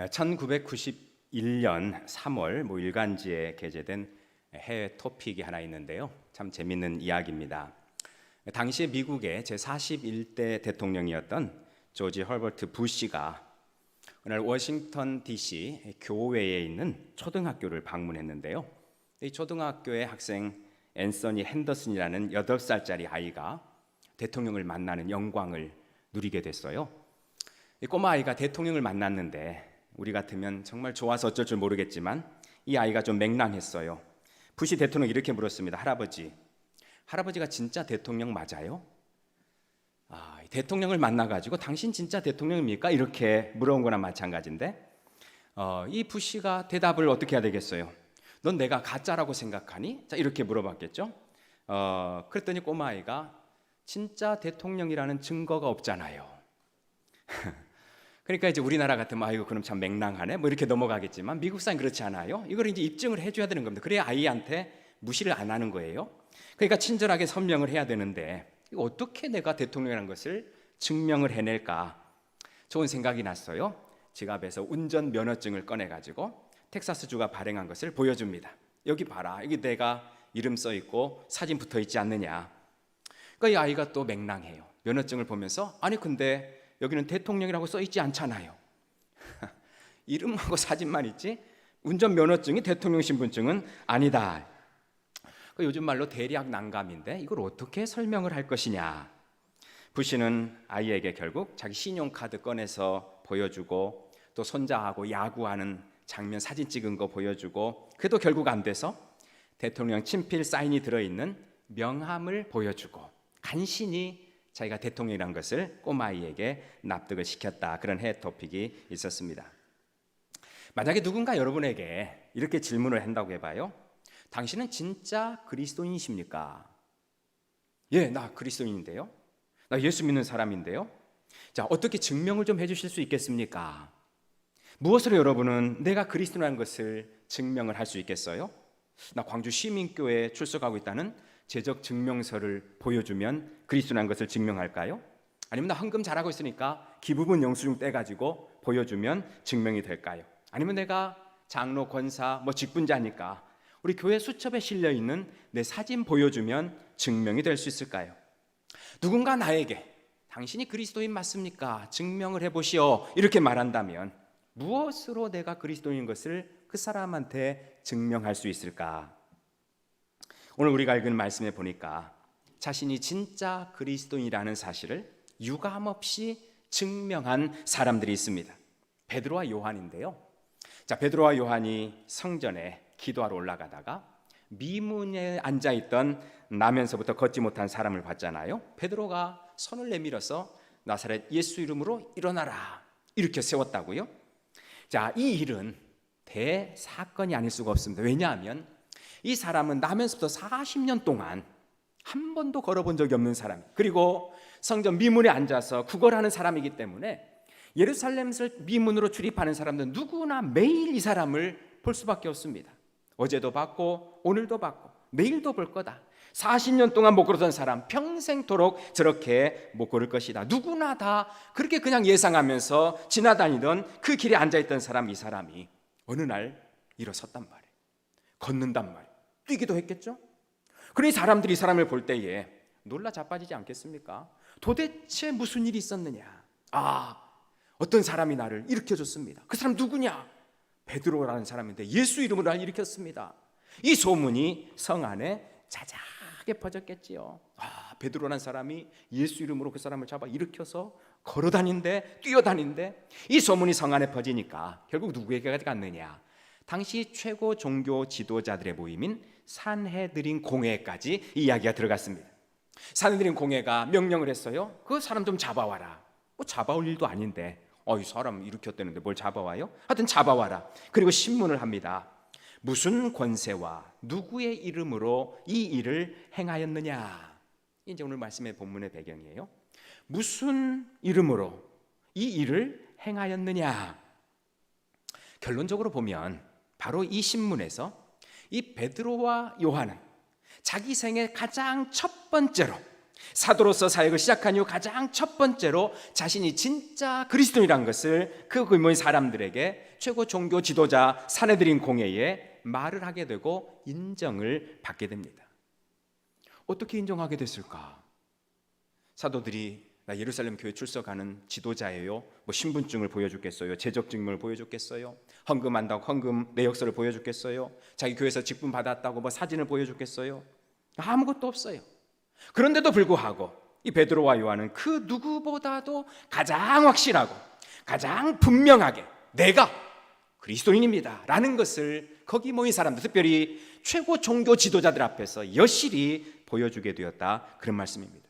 1991년 3월 일간지에 게재된 해외 토픽이 하나 있는데요. 참 재밌는 이야기입니다. 당시에 미국의 제41대 대통령이었던 조지 허버트 부시가 오늘 워싱턴 DC 교외에 있는 초등학교를 방문했는데요. 이 초등학교의 학생 앤서니 핸더슨이라는 8살짜리 아이가 대통령을 만나는 영광을 누리게 됐어요. 이 꼬마 아이가 대통령을 만났는데 우리 같으면 정말 좋아서 어쩔 줄 모르겠지만 이 아이가 좀 맹랑했어요. 부시 대통령이 이렇게 물었습니다. 할아버지가 진짜 대통령 맞아요? 대통령을 만나가지고 당신 진짜 대통령입니까? 이렇게 물어본 거나 마찬가지인데 이 부시가 대답을 어떻게 해야 되겠어요? 넌 내가 가짜라고 생각하니? 자, 이렇게 물어봤겠죠. 그랬더니 꼬마아이가 진짜 대통령이라는 증거가 없잖아요. 그러니까 이제 우리나라 같으면 아이고 그럼 참 맹랑하네 이렇게 넘어가겠지만 미국 사람 그렇지 않아요. 이걸 이제 입증을 해줘야 되는 겁니다. 그래야 아이한테 무시를 안 하는 거예요. 그러니까 친절하게 설명을 해야 되는데 이거 어떻게 내가 대통령이라는 것을 증명을 해낼까? 좋은 생각이 났어요. 지갑에서 운전 면허증을 꺼내가지고 텍사스주가 발행한 것을 보여줍니다. 여기 봐라, 여기 내가 이름 써 있고 사진 붙어 있지 않느냐. 그러니까 이 아이가 또 맹랑해요. 면허증을 보면서 아니 근데 여기는 대통령이라고 써 있지 않잖아요. 이름하고 사진만 있지 운전 면허증이 대통령 신분증은 아니다. 요즘 말로 대략 난감인데 이걸 어떻게 설명을 할 것이냐. 부시는 아이에게 결국 자기 신용카드 꺼내서 보여주고 또 손자하고 야구하는 장면 사진 찍은 거 보여주고 그래도 결국 안 돼서 대통령 친필 사인이 들어있는 명함을 보여주고 간신히 자기가 대통령이라는 것을 꼬마아이에게 납득을 시켰다. 그런 해외 토픽이 있었습니다. 만약에 누군가 여러분에게 이렇게 질문을 한다고 해봐요. 당신은 진짜 그리스도인이십니까? 예, 나 그리스도인인데요. 나 예수 믿는 사람인데요. 자, 어떻게 증명을 좀 해주실 수 있겠습니까? 무엇으로 여러분은 내가 그리스도라는 것을 증명을 할 수 있겠어요? 나 광주 시민교회에 출석하고 있다는 재적 증명서를 보여주면 그리스도라는 것을 증명할까요? 아니면 나 헌금 잘하고 있으니까 기부분 영수증 떼가지고 보여주면 증명이 될까요? 아니면 내가 장로, 권사, 직분자니까 우리 교회 수첩에 실려있는 내 사진 보여주면 증명이 될 수 있을까요? 누군가 나에게 당신이 그리스도인 맞습니까? 증명을 해보시오 이렇게 말한다면 무엇으로 내가 그리스도인 것을 그 사람한테 증명할 수 있을까? 오늘 우리가 읽은 말씀에 보니까 자신이 진짜 그리스도인이라는 사실을 유감없이 증명한 사람들이 있습니다. 베드로와 요한인데요. 자, 베드로와 요한이 성전에 기도하러 올라가다가 미문에 앉아있던 나면서부터 걷지 못한 사람을 봤잖아요. 베드로가 손을 내밀어서 나사렛 예수 이름으로 일어나라 이렇게 세웠다고요. 자, 이 일은 대사건이 아닐 수가 없습니다. 왜냐하면 이 사람은 나면서부터 40년 동안 한 번도 걸어본 적이 없는 사람, 그리고 성전 미문에 앉아서 구걸하는 사람이기 때문에 예루살렘을 미문으로 출입하는 사람들은 누구나 매일 이 사람을 볼 수밖에 없습니다. 어제도 봤고 오늘도 봤고 내일도 볼 거다. 40년 동안 못 걸었던 사람 평생토록 저렇게 못 걸을 것이다. 누구나 다 그렇게 그냥 예상하면서 지나다니던 그 길에 앉아있던 사람, 이 사람이 어느 날 일어섰단 말이에요. 걷는단 말이에요. 뛰기도 했겠죠. 그러니 사람들이 이 사람을 볼 때에 놀라 자빠지지 않겠습니까? 도대체 무슨 일이 있었느냐. 어떤 사람이 나를 일으켜줬습니다. 그 사람 누구냐? 베드로라는 사람인데 예수 이름으로 나를 일으켰습니다. 이 소문이 성 안에 자자하게 퍼졌겠지요. 베드로라는 사람이 예수 이름으로 그 사람을 잡아 일으켜서 걸어다닌대, 뛰어다닌대. 이 소문이 성 안에 퍼지니까 결국 누구에게 갔느냐? 당시 최고 종교 지도자들의 모임인 산헤드린 공회까지 이 이야기가 들어갔습니다. 산헤드린 공회가 명령을 했어요. 그 사람 좀 잡아와라. 잡아올 일도 아닌데 이 사람 일으켰다는데 뭘 잡아와요? 하여튼 잡아와라. 그리고 신문을 합니다. 무슨 권세와 누구의 이름으로 이 일을 행하였느냐. 이제 오늘 말씀의 본문의 배경이에요. 무슨 이름으로 이 일을 행하였느냐. 결론적으로 보면 바로 이 신문에서 이 베드로와 요한은 자기 생애 가장 첫 번째로 사도로서 사역을 시작한 이후 가장 첫 번째로 자신이 진짜 그리스도인이라는 것을 그 모인 사람들에게 최고 종교 지도자 산헤드린 공회에 말을 하게 되고 인정을 받게 됩니다. 어떻게 인정하게 됐을까? 사도들이 나 예루살렘 교회 출석하는 지도자예요, 뭐 신분증을 보여줬겠어요? 재적증명을 보여줬겠어요? 헌금한다고 헌금 내역서를 보여줬겠어요? 자기 교회에서 직분 받았다고 뭐 사진을 보여줬겠어요? 아무것도 없어요. 그런데도 불구하고 이 베드로와 요한은 그 누구보다도 가장 확실하고 가장 분명하게 내가 그리스도인입니다 라는 것을 거기 모인 사람들, 특별히 최고 종교 지도자들 앞에서 여실히 보여주게 되었다, 그런 말씀입니다.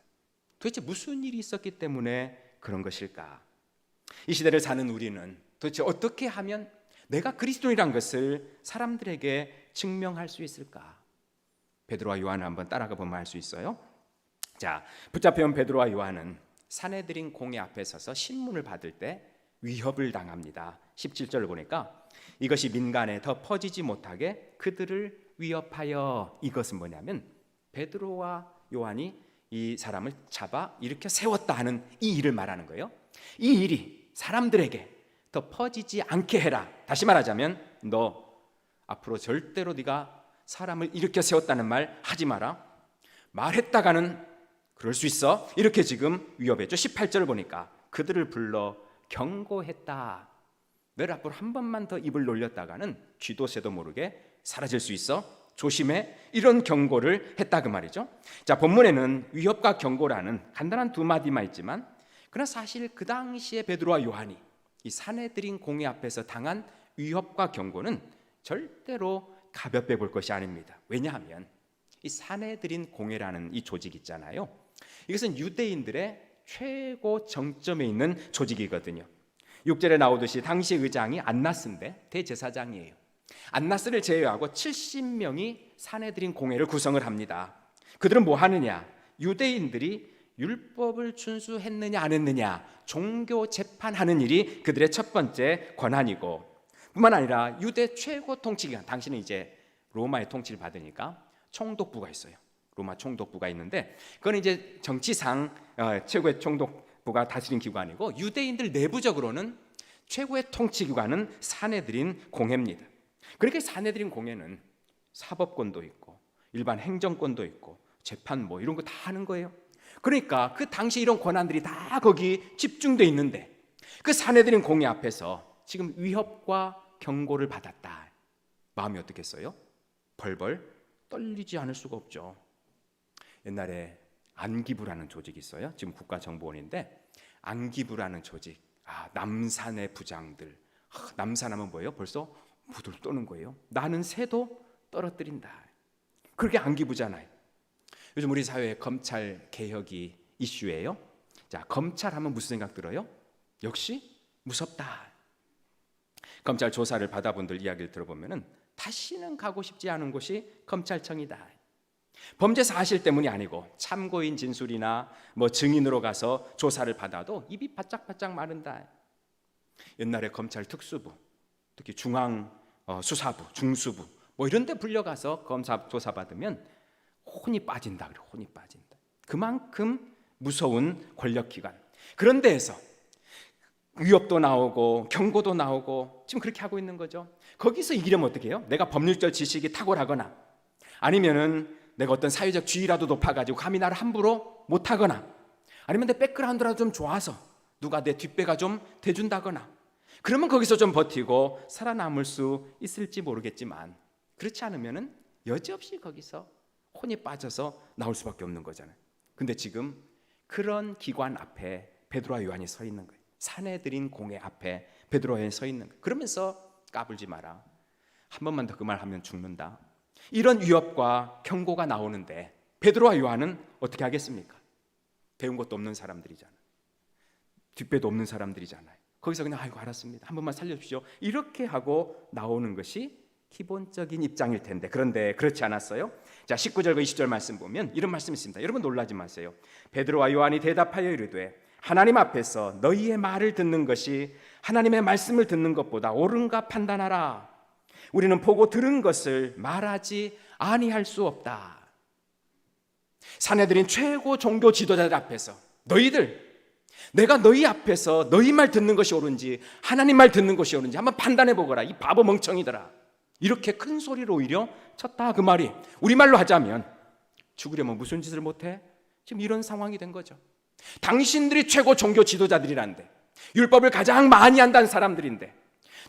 도대체 무슨 일이 있었기 때문에 그런 것일까? 이 시대를 사는 우리는 도대체 어떻게 하면 내가 그리스도인이란 것을 사람들에게 증명할 수 있을까? 베드로와 요한을 한번 따라가 보면 알 수 있어요. 자, 붙잡혀온 베드로와 요한은 산헤드린 공회 앞에 서서 신문을 받을 때 위협을 당합니다. 17절을 보니까 이것이 민간에 더 퍼지지 못하게 그들을 위협하여, 이것은 뭐냐면 베드로와 요한이 이 사람을 잡아 일으켜 세웠다 하는 이 일을 말하는 거예요. 이 일이 사람들에게 더 퍼지지 않게 해라. 다시 말하자면 너 앞으로 절대로 네가 사람을 일으켜 세웠다는 말 하지 마라. 말했다가는 그럴 수 있어. 이렇게 지금 위협했죠. 18절을 보니까 그들을 불러 경고했다. 너를 앞으로 한 번만 더 입을 놀렸다가는 쥐도 새도 모르게 사라질 수 있어. 조심해. 이런 경고를 했다 그 말이죠. 자, 본문에는 위협과 경고라는 간단한 두 마디만 있지만, 그러나 사실 그 당시에 베드로와 요한이 이 산헤드린 공회 앞에서 당한 위협과 경고는 절대로 가볍게 볼 것이 아닙니다. 왜냐하면 이 산헤드린 공회라는 이 조직 있잖아요. 이것은 유대인들의 최고 정점에 있는 조직이거든요. 6절에 나오듯이 당시 의장이 안나스인데 대제사장이에요. 안나스를 제외하고 70명이 산헤드린 공회를 구성을 합니다. 그들은 뭐 하느냐? 유대인들이 율법을 준수했느냐 안 했느냐 종교 재판하는 일이 그들의 첫 번째 권한이고, 뿐만 아니라 유대 최고 통치기관, 당시는 이제 로마의 통치를 받으니까 총독부가 있어요. 로마 총독부가 있는데 그건 이제 정치상 최고의 총독부가 다스린 기관이고, 유대인들 내부적으로는 최고의 통치기관은 산헤드린 공회입니다. 그렇게 산헤드린 공회는 사법권도 있고 일반 행정권도 있고 재판 뭐 이런 거 다 하는 거예요. 그러니까 그 당시 이런 권한들이 다 거기 집중돼 있는데 그 산헤드린 공회 앞에서 지금 위협과 경고를 받았다. 마음이 어떻겠어요? 벌벌 떨리지 않을 수가 없죠. 옛날에 안기부라는 조직이 있어요. 지금 국가정보원인데 안기부라는 조직, 남산의 부장들, 남산하면 뭐예요? 벌써 부들 떠는 거예요. 나는 새도 떨어뜨린다. 그렇게 안기부잖아요. 요즘 우리 사회에 검찰 개혁이 이슈예요. 자, 검찰하면 무슨 생각 들어요? 역시 무섭다. 검찰 조사를 받아본 분들 이야기를 들어보면은 다시는 가고 싶지 않은 곳이 검찰청이다. 범죄 사실 때문이 아니고 참고인 진술이나 뭐 증인으로 가서 조사를 받아도 입이 바짝바짝 마른다. 옛날에 검찰 특수부, 특히 중앙 수사부, 중수부 뭐 이런 데 불려가서 검사 조사 받으면 혼이 빠진다. 그래, 혼이 빠진다. 그만큼 무서운 권력기관. 그런 데에서 위협도 나오고 경고도 나오고 지금 그렇게 하고 있는 거죠. 거기서 이기려면 어떻게 해요? 내가 법률적 지식이 탁월하거나 아니면은 내가 어떤 사회적 지위라도 높아가지고 감히 나를 함부로 못하거나 아니면 내 백그라운드라도 좀 좋아서 누가 내 뒷배가 좀 대준다거나 그러면 거기서 좀 버티고 살아남을 수 있을지 모르겠지만, 그렇지 않으면은 여지없이 거기서 혼이 빠져서 나올 수밖에 없는 거잖아요. 근데 지금 그런 기관 앞에 베드로와 요한이 서 있는 거예요. 산헤드린 공회 앞에 베드로와 요한이 서 있는 거예요. 그러면서 까불지 마라. 한 번만 더 그 말 하면 죽는다. 이런 위협과 경고가 나오는데 베드로와 요한은 어떻게 하겠습니까? 배운 것도 없는 사람들이잖아요. 뒷배도 없는 사람들이잖아요. 거기서 그냥 아이고 알았습니다. 한 번만 살려주십시오. 이렇게 하고 나오는 것이 기본적인 입장일 텐데, 그런데 그렇지 않았어요. 자, 19절과 20절 말씀 보면 이런 말씀이 있습니다. 여러분 놀라지 마세요. 베드로와 요한이 대답하여 이르되 하나님 앞에서 너희의 말을 듣는 것이 하나님의 말씀을 듣는 것보다 옳은가 판단하라. 우리는 보고 들은 것을 말하지 아니할 수 없다. 사내들인 최고 종교 지도자들 앞에서 내가 너희 앞에서 너희 말 듣는 것이 옳은지 하나님 말 듣는 것이 옳은지 한번 판단해 보거라. 이 바보 멍청이들아. 이렇게 큰 소리로 오히려 쳤다. 그 말이 우리말로 하자면 죽으려면 무슨 짓을 못해? 지금 이런 상황이 된 거죠. 당신들이 최고 종교 지도자들이란데, 율법을 가장 많이 한다는 사람들인데,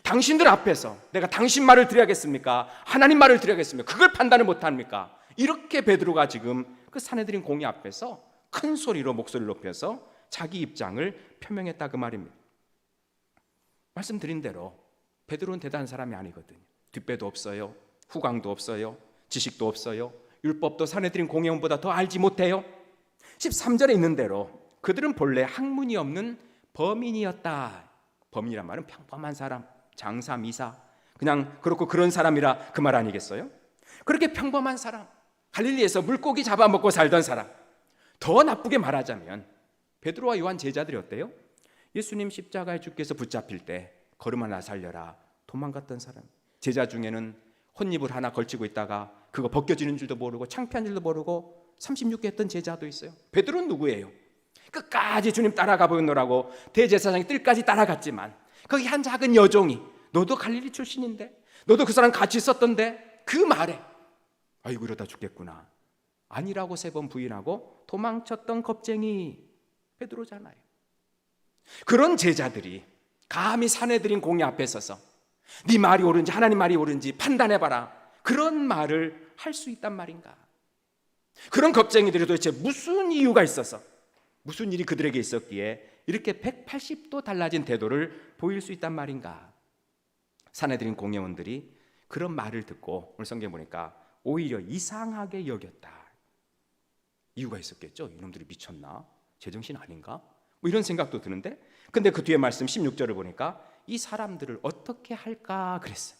당신들 앞에서 내가 당신 말을 드려야겠습니까? 하나님 말을 드려야겠습니까? 그걸 판단을 못합니까? 이렇게 베드로가 지금 그 사내들인 공의 앞에서 큰 소리로 목소리를 높여서 자기 입장을 표명했다. 그 말입니다. 말씀드린 대로 베드로는 대단한 사람이 아니거든요. 뒷배도 없어요. 후광도 없어요. 지식도 없어요. 율법도 사내들인 공회원보다 더 알지 못해요. 13절에 있는 대로 그들은 본래 학문이 없는 범인이었다. 범인이란 말은 평범한 사람, 장사, 미사, 그냥 그렇고 그런 사람이라 그 말 아니겠어요? 그렇게 평범한 사람, 갈릴리에서 물고기 잡아먹고 살던 사람, 더 나쁘게 말하자면 베드로와 요한 제자들이 어때요? 예수님 십자가에 주께서 붙잡힐 때 걸음 하나 살려라 도망갔던 사람. 제자 중에는 혼입을 하나 걸치고 있다가 그거 벗겨지는 줄도 모르고 창피한 줄도 모르고 36개 했던 제자도 있어요. 베드로는 누구예요? 끝까지 주님 따라가 보였노라고 대제사장의 뜰까지 따라갔지만 거기 한 작은 여종이 너도 갈릴리 출신인데, 너도 그 사람 같이 있었던데, 그 말에 아이고 이러다 죽겠구나 아니라고 3번 부인하고 도망쳤던 겁쟁이 베드로잖아요. 그런 제자들이 감히 사내들인 공의 앞에 서서 네 말이 옳은지 하나님 말이 옳은지 판단해봐라, 그런 말을 할 수 있단 말인가? 그런 겁쟁이들이 도대체 무슨 이유가 있어서, 무슨 일이 그들에게 있었기에 이렇게 180도 달라진 태도를 보일 수 있단 말인가? 사내들인 공회원들이 그런 말을 듣고 오늘 성경 보니까 오히려 이상하게 여겼다. 이유가 있었겠죠. 이놈들이 미쳤나? 제정신 아닌가? 뭐 이런 생각도 드는데, 근데 그 뒤에 말씀 16절을 보니까 이 사람들을 어떻게 할까 그랬어요.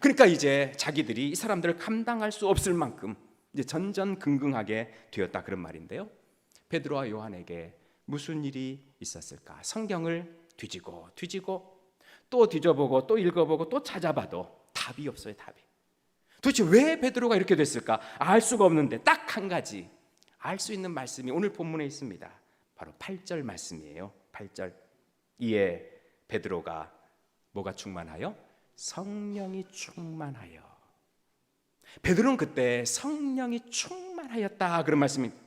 그러니까 이제 자기들이 이 사람들을 감당할 수 없을 만큼 이제 전전긍긍하게 되었다, 그런 말인데요. 베드로와 요한에게 무슨 일이 있었을까? 성경을 뒤지고 또 뒤져보고 또 읽어보고 또 찾아봐도 답이 없어요. 답이. 도대체 왜 베드로가 이렇게 됐을까? 알 수가 없는데 딱 한 가지 알 수 있는 말씀이 오늘 본문에 있습니다. 바로 8절 말씀이에요. 8절. 이에 베드로가 뭐가 충만하여? 성령이 충만하여. 베드로는 그때 성령이 충만하였다, 그런 말씀입니다.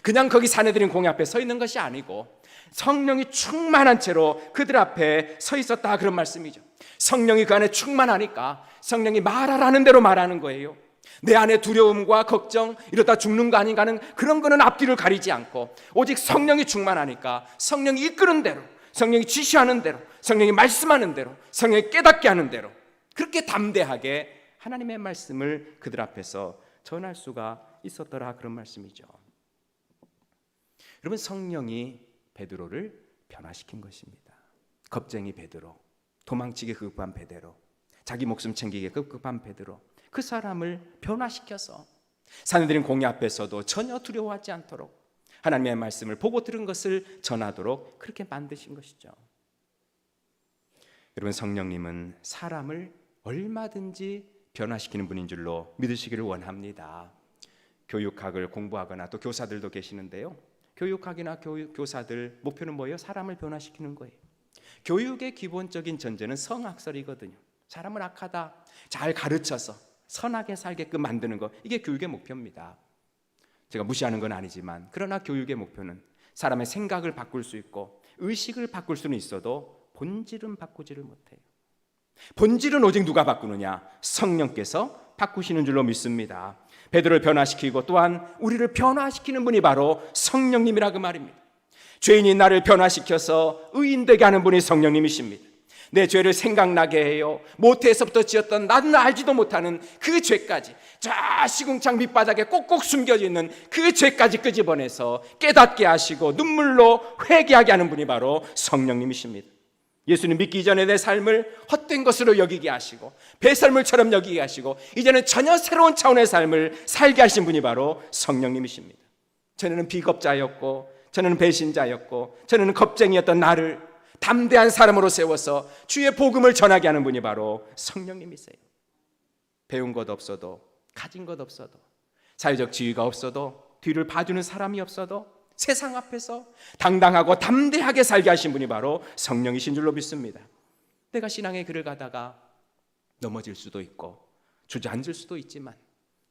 그냥 거기 사내들인 공회 앞에 서 있는 것이 아니고 성령이 충만한 채로 그들 앞에 서 있었다, 그런 말씀이죠. 성령이 그 안에 충만하니까 성령이 말하라는 대로 말하는 거예요. 내 안에 두려움과 걱정, 이러다 죽는 거 아닌가 하는 그런 거는 앞뒤를 가리지 않고 오직 성령이 충만하니까 성령이 이끄는 대로, 성령이 지시하는 대로, 성령이 말씀하는 대로, 성령이 깨닫게 하는 대로 그렇게 담대하게 하나님의 말씀을 그들 앞에서 전할 수가 있었더라, 그런 말씀이죠. 여러분, 성령이 베드로를 변화시킨 것입니다. 겁쟁이 베드로, 도망치기 급급한 베드로, 자기 목숨 챙기기 급급한 베드로, 그 사람을 변화시켜서 사내들인 공회 앞에서도 전혀 두려워하지 않도록 하나님의 말씀을 보고 들은 것을 전하도록 그렇게 만드신 것이죠. 여러분, 성령님은 사람을 얼마든지 변화시키는 분인 줄로 믿으시기를 원합니다. 교육학을 공부하거나 또 교사들도 계시는데요, 교육학이나 교사들 목표는 뭐예요? 사람을 변화시키는 거예요. 교육의 기본적인 전제는 성학설이거든요. 사람을 악하다 잘 가르쳐서 선하게 살게끔 만드는 것, 이게 교육의 목표입니다. 제가 무시하는 건 아니지만 그러나 교육의 목표는 사람의 생각을 바꿀 수 있고 의식을 바꿀 수는 있어도 본질은 바꾸지를 못해요. 본질은 오직 누가 바꾸느냐? 성령께서 바꾸시는 줄로 믿습니다. 베드로를 변화시키고 또한 우리를 변화시키는 분이 바로 성령님이라, 그 말입니다. 죄인이 나를 변화시켜서 의인되게 하는 분이 성령님이십니다. 내 죄를 생각나게 해요. 모태에서부터 지었던 나는 알지도 못하는 그 죄까지, 저 시궁창 밑바닥에 꼭꼭 숨겨져 있는 그 죄까지 끄집어내서 깨닫게 하시고 눈물로 회개하게 하는 분이 바로 성령님이십니다. 예수님 믿기 전에 내 삶을 헛된 것으로 여기게 하시고 배설물처럼 여기게 하시고 이제는 전혀 새로운 차원의 삶을 살게 하신 분이 바로 성령님이십니다. 전에는 비겁자였고, 전에는 배신자였고, 전에는 겁쟁이였던 나를 담대한 사람으로 세워서 주의 복음을 전하게 하는 분이 바로 성령님이세요. 배운 것 없어도, 가진 것 없어도, 사회적 지위가 없어도, 뒤를 봐주는 사람이 없어도 세상 앞에서 당당하고 담대하게 살게 하신 분이 바로 성령이신 줄로 믿습니다. 내가 신앙의 길을 가다가 넘어질 수도 있고 주저앉을 수도 있지만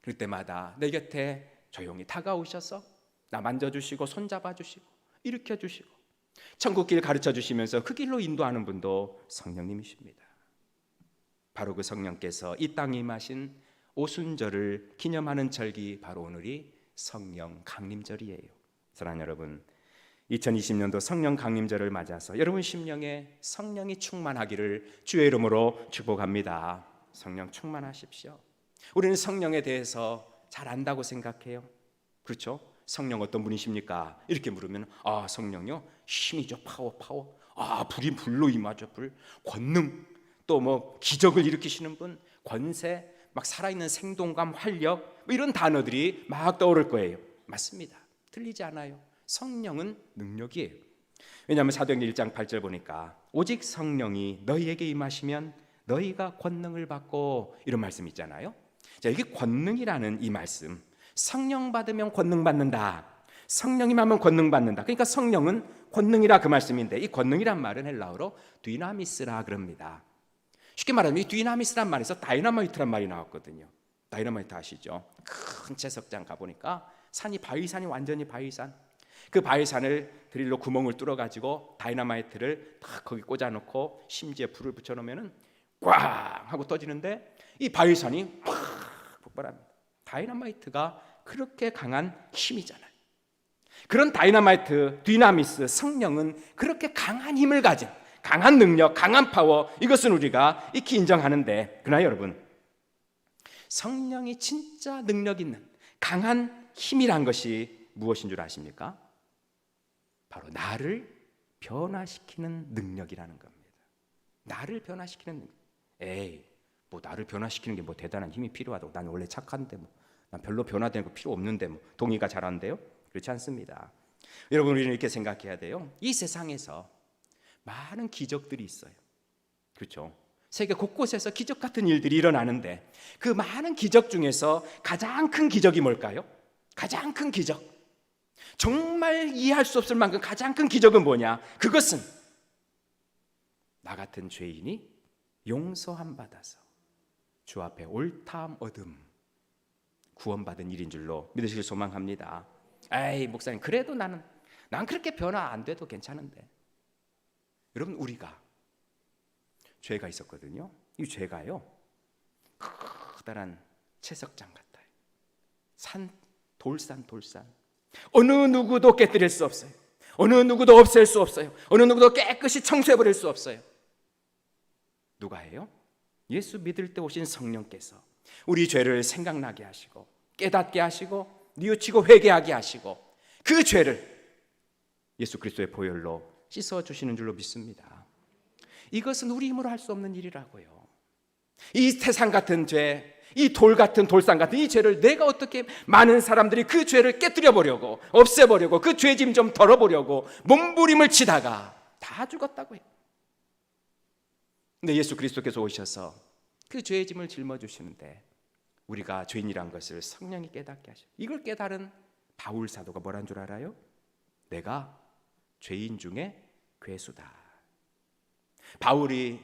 그럴 때마다 내 곁에 조용히 다가오셔서 나 만져주시고 손잡아주시고 일으켜주시고 천국길 가르쳐주시면서 그 길로 인도하는 분도 성령님이십니다. 바로 그 성령께서 이 땅에 임하신 오순절을 기념하는 절기, 바로 오늘이 성령 강림절이에요. 사랑하는 여러분, 2020년도 성령 강림절을 맞아서 여러분 심령에 성령이 충만하기를 주의 이름으로 축복합니다. 성령 충만하십시오. 우리는 성령에 대해서 잘 안다고 생각해요. 그렇죠? 성령 어떤 분이십니까? 이렇게 물으면 성령요? 힘이죠. 파워. 불이 불로 임하죠. 불. 권능, 또 뭐 기적을 일으키시는 분, 권세, 막 살아있는 생동감, 활력, 뭐 이런 단어들이 막 떠오를 거예요. 맞습니다. 틀리지 않아요. 성령은 능력이에요. 왜냐하면 사도행전 1장 8절 보니까 오직 성령이 너희에게 임하시면 너희가 권능을 받고, 이런 말씀 있잖아요. 자, 이게 권능이라는 이 말씀, 성령 받으면 권능 받는다, 성령이 하면 권능 받는다. 그러니까 성령은 권능이라 그 말씀인데, 이 권능이란 말은 헬라어로 디나미스라 그럽니다. 쉽게 말하면 이 디나미스란 말에서 다이너마이트란 말이 나왔거든요. 다이너마이트 아시죠? 큰 채석장 가보니까 산이 바위산이 완전히 바위산, 그 바위산을 드릴로 구멍을 뚫어가지고 다이너마이트를 딱 거기 꽂아놓고 심지에 불을 붙여놓으면 꽝 하고 터지는데 이 바위산이 팍 폭발합니다. 다이너마이트가 그렇게 강한 힘이잖아요. 그런 다이너마이트, 디나미스, 성령은 그렇게 강한 힘을 가진, 강한 능력, 강한 파워, 이것은 우리가 익히 인정하는데, 그러나 여러분, 성령이 진짜 능력 있는 강한 힘이란 것이 무엇인 줄 아십니까? 바로 나를 변화시키는 능력이라는 겁니다. 나를 변화시키는 능력. 뭐 나를 변화시키는 게 뭐 대단한 힘이 필요하다고, 난 원래 착한데 뭐, 난 별로 변화되는 거 필요 없는데 뭐, 동의가 잘 안 돼요? 그렇지 않습니다. 여러분, 우리는 이렇게 생각해야 돼요. 이 세상에서 많은 기적들이 있어요. 그렇죠? 세계 곳곳에서 기적 같은 일들이 일어나는데 그 많은 기적 중에서 가장 큰 기적이 뭘까요? 가장 큰 기적, 정말 이해할 수 없을 만큼 가장 큰 기적은 뭐냐? 그것은 나 같은 죄인이 용서함 받아서 주 앞에 옳다함 얻음, 구원받은 일인 줄로 믿으시길 소망합니다. 목사님, 그래도 난 그렇게 변화 안 돼도 괜찮은데. 여러분, 우리가 죄가 있었거든요. 이 죄가요, 커다란 채석장 같아요. 산, 돌산. 어느 누구도 깨뜨릴 수 없어요. 어느 누구도 없앨 수 없어요. 어느 누구도 깨끗이 청소해버릴 수 없어요. 누가 해요? 예수 믿을 때 오신 성령께서 우리 죄를 생각나게 하시고 깨닫게 하시고 뉘우치고 회개하게 하시고 그 죄를 예수 그리스도의 보혈로 씻어주시는 줄로 믿습니다. 이것은 우리 힘으로 할 수 없는 일이라고요. 이 태산 같은 죄, 이 돌 같은 돌산 같은 이 죄를 내가 어떻게, 많은 사람들이 그 죄를 깨뜨려 보려고, 없애보려고, 그 죄짐 좀 덜어보려고 몸부림을 치다가 다 죽었다고요. 근데 예수 그리스도께서 오셔서 그 죄의 짐을 짊어주시는데 우리가 죄인이란 것을 성령이 깨닫게 하셔. 이걸 깨달은 바울 사도가 뭐란 줄 알아요? 내가 죄인 중에 괴수다. 바울이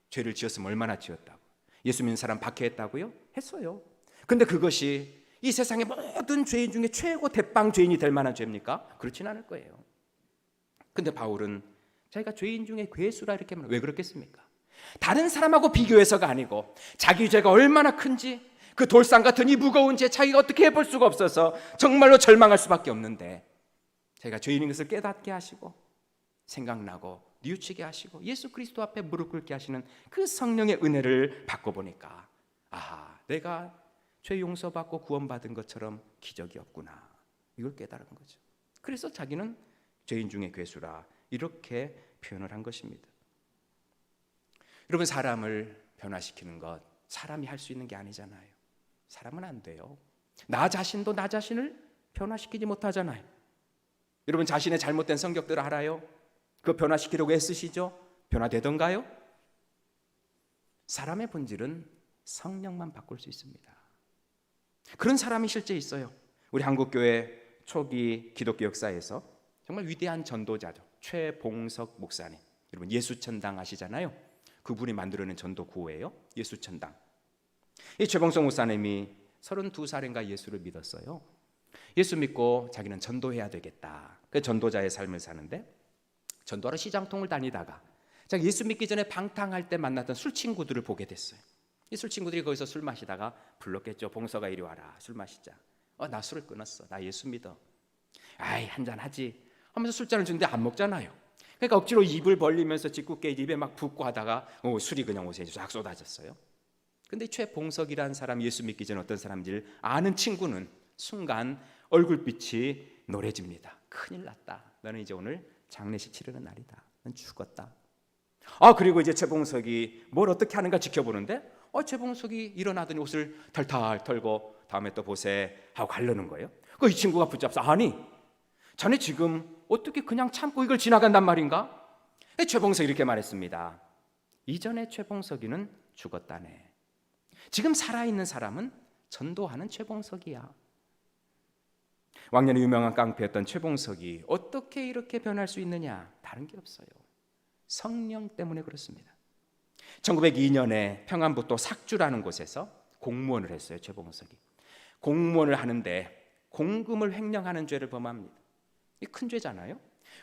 죄를 지었으면 얼마나 지었다고? 예수 믿는 사람 박해했다고요? 했어요. 근데 그것이 이 세상의 모든 죄인 중에 최고 대빵 죄인이 될 만한 죄입니까? 그렇진 않을 거예요. 근데 바울은 자기가 죄인 중에 괴수라 이렇게 말해요. 왜 그렇겠습니까? 다른 사람하고 비교해서가 아니고 자기 죄가 얼마나 큰지, 그 돌산 같은 이 무거운 죄 자기가 어떻게 해볼 수가 없어서 정말로 절망할 수밖에 없는데, 자기가 죄인인 것을 깨닫게 하시고 생각나고 뉘우치게 하시고 예수 그리스도 앞에 무릎 꿇게 하시는 그 성령의 은혜를 받고 보니까, 내가 죄 용서받고 구원받은 것처럼 기적이 없구나, 이걸 깨달은 거죠. 그래서 자기는 죄인 중에 괴수라 이렇게 표현을 한 것입니다. 여러분, 사람을 변화시키는 것 사람이 할 수 있는 게 아니잖아요. 사람은 안 돼요. 나 자신도 나 자신을 변화시키지 못하잖아요. 여러분, 자신의 잘못된 성격들 알아요? 그거 변화시키려고 애쓰시죠? 변화되던가요? 사람의 본질은 성령만 바꿀 수 있습니다. 그런 사람이 실제 있어요. 우리 한국교회 초기 기독교 역사에서 정말 위대한 전도자죠. 최봉석 목사님. 여러분 예수천당 아시잖아요. 그분이 만들어낸 전도 구호예요. 예수천당. 이 최봉석 목사님이 32살인가 예수를 믿었어요. 예수 믿고 자기는 전도해야 되겠다. 그 전도자의 삶을 사는데 전도하러 시장통을 다니다가 자기 예수 믿기 전에 방탕할 때 만났던 술 친구들을 보게 됐어요. 이 술 친구들이 거기서 술 마시다가 불렀겠죠. 봉서가 이리 와라. 술 마시자. 나 술을 끊었어. 나 예수 믿어. 아이 한잔 하지 하면서 술잔을 주는데 안 먹잖아요. 그러니까 억지로 입을 벌리면서 짓궂게 입에 막 붓고 하다가 술이 그냥 옷에 쫙 쏟아졌어요. 근데 최봉석이라는 사람, 예수 믿기 전 어떤 사람인지를 아는 친구는 순간 얼굴빛이 노래집니다. 큰일 났다. 너는 이제 오늘 장례식 치르는 날이다. 넌 죽었다. 그리고 이제 최봉석이 뭘 어떻게 하는가 지켜보는데 최봉석이 일어나더니 옷을 털털 털고 다음에 또 보세 하고 가려는 거예요. 이 친구가 붙잡서 아니 자네 지금 어떻게 그냥 참고 이걸 지나간단 말인가? 최봉석이 이렇게 말했습니다. 이전에 최봉석이는 죽었다네. 지금 살아있는 사람은 전도하는 최봉석이야. 왕년에 유명한 깡패였던 최봉석이 어떻게 이렇게 변할 수 있느냐? 다른 게 없어요. 성령 때문에 그렇습니다. 1902년에 평안북도 삭주라는 곳에서 공무원을 했어요. 최봉석이. 공무원을 하는데 공금을 횡령하는 죄를 범합니다. 이 큰 죄잖아요.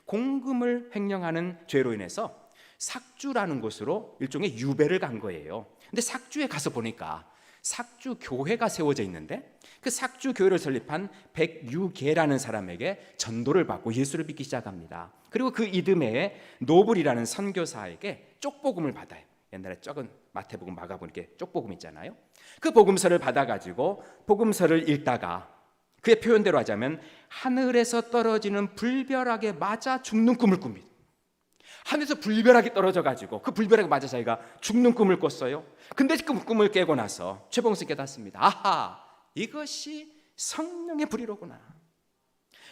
공금을 횡령하는 죄로 인해서 삭주라는 곳으로 일종의 유배를 간 거예요. 근데 삭주에 가서 보니까 삭주 교회가 세워져 있는데 그 삭주 교회를 설립한 백유계라는 사람에게 전도를 받고 예수를 믿기 시작합니다. 그리고 그 이듬해에 노블이라는 선교사에게 쪽복음을 받아요. 옛날에 적은 마태복음, 마가복음 이렇게 쪽복음 있잖아요. 그 복음서를 받아가지고 복음서를 읽다가 그의 표현대로 하자면 하늘에서 떨어지는 불벼락에 맞아 죽는 꿈을 꿉니다. 하늘에서 불벼락이 떨어져가지고 그 불벼락에 맞아 자기가 죽는 꿈을 꿨어요. 근데 그 꿈을 깨고 나서 최봉석이 깨닫습니다. 아하, 이것이 성령의 불이로구나.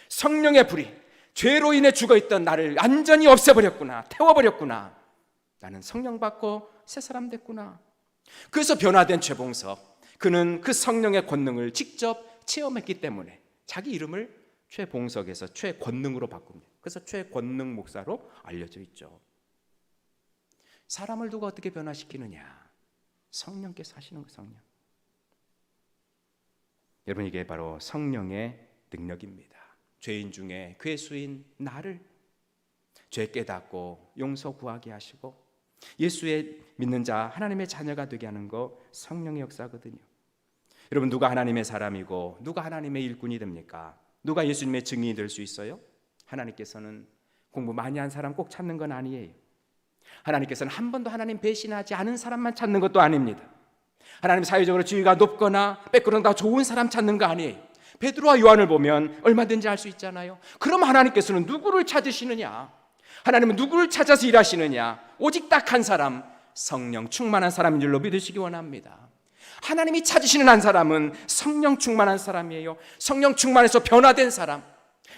성령의 불이 죄로 인해 죽어있던 나를 완전히 없애버렸구나. 태워버렸구나. 나는 성령 받고 새 사람 됐구나. 그래서 변화된 최봉석, 그는 그 성령의 권능을 직접 체험했기 때문에 자기 이름을 최봉석에서 최권능으로 바꿉니다. 그래서 최권능 목사로 알려져 있죠. 사람을 누가 어떻게 변화시키느냐? 성령께서 하시는 거예요. 성령. 여러분 이게 바로 성령의 능력입니다. 죄인 중에 괴수인 나를 죄 깨닫고 용서 구하게 하시고 예수의 믿는 자 하나님의 자녀가 되게 하는 거 성령의 역사거든요. 여러분 누가 하나님의 사람이고 누가 하나님의 일꾼이 됩니까? 누가 예수님의 증인이 될 수 있어요? 하나님께서는 공부 많이 한 사람 꼭 찾는 건 아니에요. 하나님께서는 한 번도 하나님 배신하지 않은 사람만 찾는 것도 아닙니다. 하나님 사회적으로 지위가 높거나 백그라운드가 좋은 사람 찾는 거 아니에요. 베드로와 요한을 보면 얼마든지 알 수 있잖아요. 그럼 하나님께서는 누구를 찾으시느냐? 하나님은 누구를 찾아서 일하시느냐? 오직 딱 한 사람, 성령 충만한 사람인 줄로 믿으시기 원합니다. 하나님이 찾으시는 한 사람은 성령 충만한 사람이에요. 성령 충만해서 변화된 사람.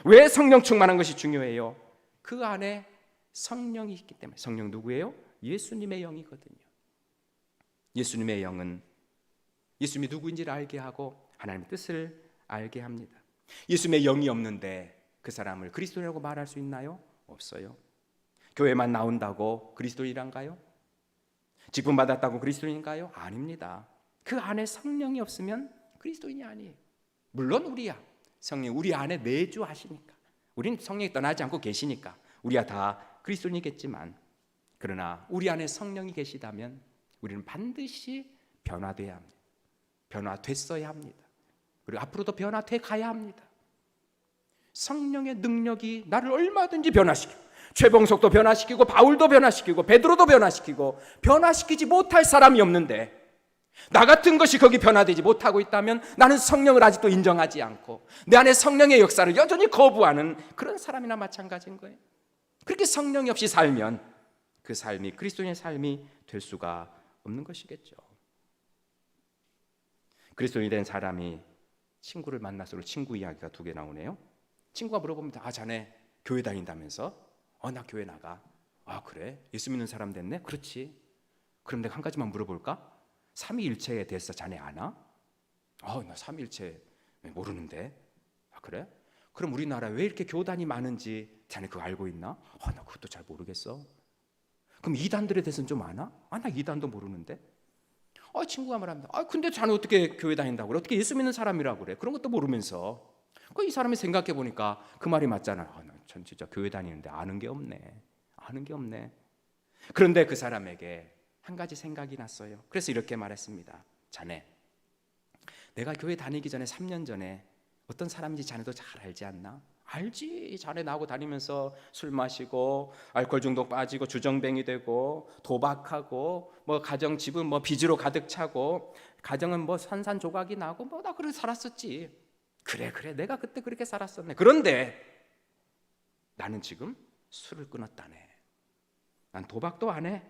왜 성령 충만한 것이 중요해요? 그 안에 성령이 있기 때문에. 성령 누구예요? 예수님의 영이거든요. 예수님의 영은 예수님이 누구인지를 알게 하고 하나님의 뜻을 알게 합니다. 예수님의 영이 없는데 그 사람을 그리스도인이라고 말할 수 있나요? 없어요. 교회만 나온다고 그리스도인인가요? 직분 받았다고 그리스도인인가요? 아닙니다. 그 안에 성령이 없으면 그리스도인이 아니에요. 물론 우리야 성령 우리 안에 내주하시니까 우리는 성령이 떠나지 않고 계시니까 우리야 다 그리스도인이겠지만 그러나 우리 안에 성령이 계시다면 우리는 반드시 변화돼야 합니다. 변화됐어야 합니다. 그리고 앞으로도 변화돼 가야 합니다. 성령의 능력이 나를 얼마든지 변화시키고 최봉석도 변화시키고 바울도 변화시키고 베드로도 변화시키고 변화시키지 못할 사람이 없는데 나 같은 것이 거기 변화되지 못하고 있다면 나는 성령을 아직도 인정하지 않고 내 안에 성령의 역사를 여전히 거부하는 그런 사람이나 마찬가지인 거예요. 그렇게 성령이 없이 살면 그 삶이 그리스도인의 삶이 될 수가 없는 것이겠죠. 그리스도인이 된 사람이 친구를 만날수록 친구 이야기가 2개 나오네요. 친구가 물어봅니다. 자네 교회 다닌다면서? 나 교회 나가. 그래? 예수 믿는 사람 됐네? 그렇지. 그럼 내가 한 가지만 물어볼까? 삼위일체에 대해서 자네 아나? 나 삼위일체 모르는데. 그래? 그럼 우리나라 왜 이렇게 교단이 많은지 자네 그거 알고 있나? 나 그것도 잘 모르겠어. 그럼 이단들에 대해서는 좀 아나? 나 이단도 모르는데. 친구가 말합니다. 근데 자네 어떻게 교회 다닌다고 그래? 어떻게 예수 믿는 사람이라고 그래? 그런 것도 모르면서. 이 사람이 생각해 보니까 그 말이 맞잖아. 전 진짜 교회 다니는데 아는 게 없네. 아는 게 없네. 그런데 그 사람에게 한 가지 생각이 났어요. 그래서 이렇게 말했습니다. 자네, 내가 교회 다니기 전에 3년 전에 어떤 사람인지 자네도 잘 알지 않나? 알지. 자네 나하고 다니면서 술 마시고 알코올 중독 빠지고 주정뱅이 되고 도박하고 가정 집은 빚으로 가득 차고 가정은 산산조각이 나고 나 그렇게 살았었지. 그래 내가 그때 그렇게 살았었네. 그런데 나는 지금 술을 끊었다네. 난 도박도 안 해.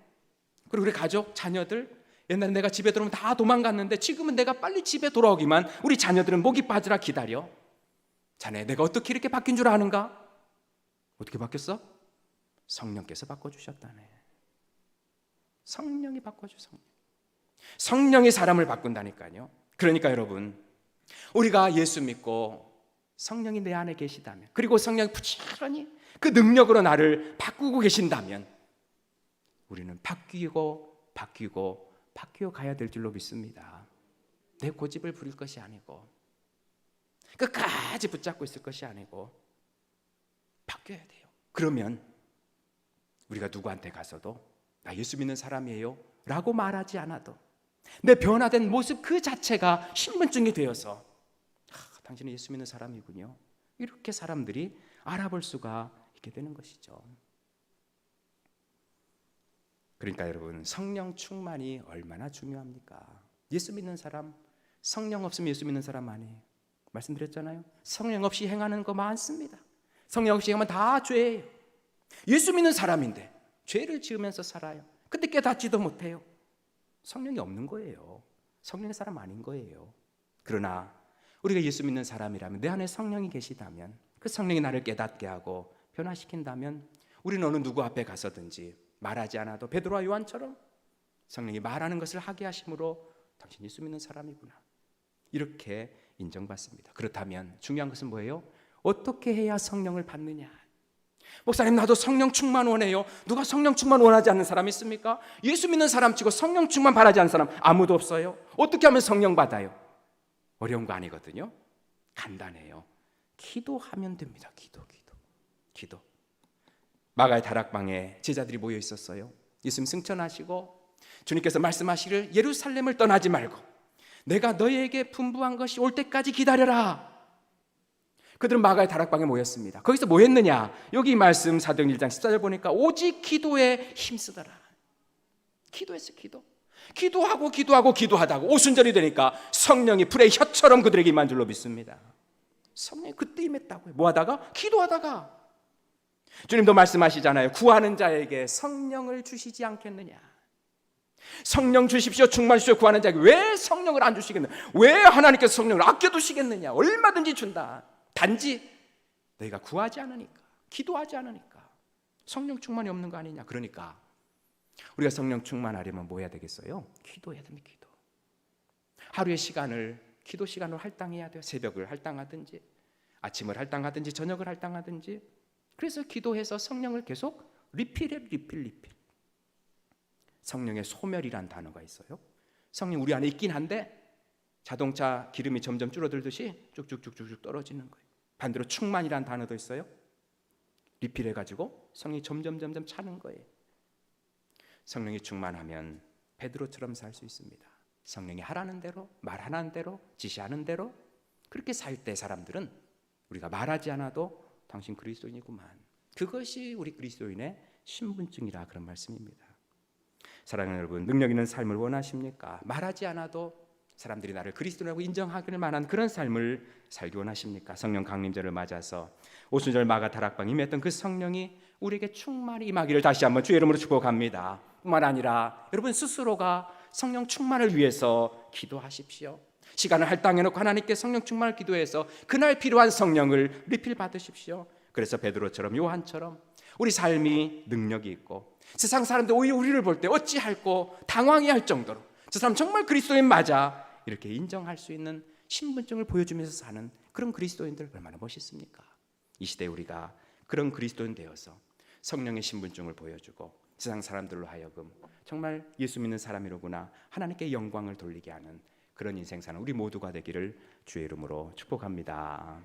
그리고 우리 가족 자녀들 옛날에 내가 집에 들어오면 다 도망갔는데 지금은 내가 빨리 집에 돌아오기만 우리 자녀들은 목이 빠지라 기다려. 자네 내가 어떻게 이렇게 바뀐 줄 아는가? 어떻게 바뀌었어? 성령께서 바꿔주셨다네. 성령이 바꿔줘. 성령이 사람을 바꾼다니까요. 그러니까 여러분, 우리가 예수 믿고 성령이 내 안에 계시다면, 그리고 성령이 부지런히 그 능력으로 나를 바꾸고 계신다면 우리는 바뀌고 가야 될 줄로 믿습니다. 내 고집을 부릴 것이 아니고 끝까지 붙잡고 있을 것이 아니고 바뀌어야 돼요. 그러면 우리가 누구한테 가서도 나 예수 믿는 사람이에요 라고 말하지 않아도 내 변화된 모습 그 자체가 신분증이 되어서 당신은 예수 믿는 사람이군요, 이렇게 사람들이 알아볼 수가 있게 되는 것이죠. 그러니까 여러분, 성령 충만이 얼마나 중요합니까? 예수 믿는 사람, 성령 없으면 예수 믿는 사람 아니에요. 말씀드렸잖아요. 성령 없이 행하는 거 많습니다. 성령 없이 행하면 다 죄예요. 예수 믿는 사람인데 죄를 지으면서 살아요. 근데 깨닫지도 못해요. 성령이 없는 거예요. 성령의 사람 아닌 거예요. 그러나 우리가 예수 믿는 사람이라면, 내 안에 성령이 계시다면, 그 성령이 나를 깨닫게 하고 변화시킨다면 우리는 어느 누구 앞에 가서든지 말하지 않아도 베드로와 요한처럼 성령이 말하는 것을 하게 하심으로 당신 예수 믿는 사람이구나, 이렇게 인정받습니다. 그렇다면 중요한 것은 뭐예요? 어떻게 해야 성령을 받느냐? 목사님, 나도 성령 충만 원해요. 누가 성령 충만 원하지 않는 사람이 있습니까? 예수 믿는 사람 치고 성령 충만 바라지 않는 사람 아무도 없어요. 어떻게 하면 성령 받아요? 어려운 거 아니거든요. 간단해요. 기도하면 됩니다. 기도. 마가의 다락방에 제자들이 모여 있었어요. 예수님 승천하시고 주님께서 말씀하시기를 예루살렘을 떠나지 말고 내가 너희에게 분부한 것이 올 때까지 기다려라. 그들은 마가의 다락방에 모였습니다. 거기서 뭐 했느냐? 여기 말씀 사도행 1장 14절 보니까 오직 기도에 힘쓰더라. 기도했어요. 기도하다가 오순절이 되니까 성령이 불의 혀처럼 그들에게 임한 줄로 믿습니다. 성령이 그때 임했다고요. 뭐 하다가? 기도하다가. 주님도 말씀하시잖아요. 구하는 자에게 성령을 주시지 않겠느냐. 성령 주십시오, 충만 주십시오 구하는 자에게 왜 성령을 안 주시겠느냐? 왜 하나님께서 성령을 아껴두시겠느냐? 얼마든지 준다. 단지 너희가 구하지 않으니까, 기도하지 않으니까 성령 충만이 없는 거 아니냐. 그러니까 우리가 성령 충만하려면 뭐 해야 되겠어요? 기도해야 됩니다. 기도. 하루의 시간을 기도 시간으로 할당해야 돼요. 새벽을 할당하든지 아침을 할당하든지 저녁을 할당하든지. 그래서 기도해서 성령을 계속 리필. 성령의 소멸이란 단어가 있어요. 성령 우리 안에 있긴 한데 자동차 기름이 점점 줄어들듯이 쭉쭉쭉쭉 떨어지는 거예요. 반대로 충만이란 단어도 있어요. 리필해가지고 성령이 점점 차는 거예요. 성령이 충만하면 베드로처럼 살 수 있습니다. 성령이 하라는 대로, 말하는 대로, 지시하는 대로 그렇게 살 때 사람들은 우리가 말하지 않아도 당신 그리스도인이구만, 그것이 우리 그리스도인의 신분증이라, 그런 말씀입니다. 사랑하는 여러분, 능력 있는 삶을 원하십니까? 말하지 않아도 사람들이 나를 그리스도라고 인정하길 만한 그런 삶을 살기 원하십니까? 성령 강림절을 맞아서 오순절 마가 다락방에 임했던 그 성령이 우리에게 충만히 임하기를 다시 한번 주의 이름으로 축복합니다. 뿐만 아니라 여러분 스스로가 성령 충만을 위해서 기도하십시오. 시간을 할당해놓고 하나님께 성령 충만을 기도해서 그날 필요한 성령을 리필 받으십시오. 그래서 베드로처럼 요한처럼 우리 삶이 능력이 있고 세상 사람들 오히려 우리를 볼 때 어찌할꼬 당황해할 정도로 저 사람 정말 그리스도인 맞아, 이렇게 인정할 수 있는 신분증을 보여주면서 사는 그런 그리스도인들 얼마나 멋있습니까? 이 시대에 우리가 그런 그리스도인 되어서 성령의 신분증을 보여주고 세상 사람들로 하여금 정말 예수 믿는 사람이로구나 하나님께 영광을 돌리게 하는 그런 인생 사는 우리 모두가 되기를 주의 이름으로 축복합니다.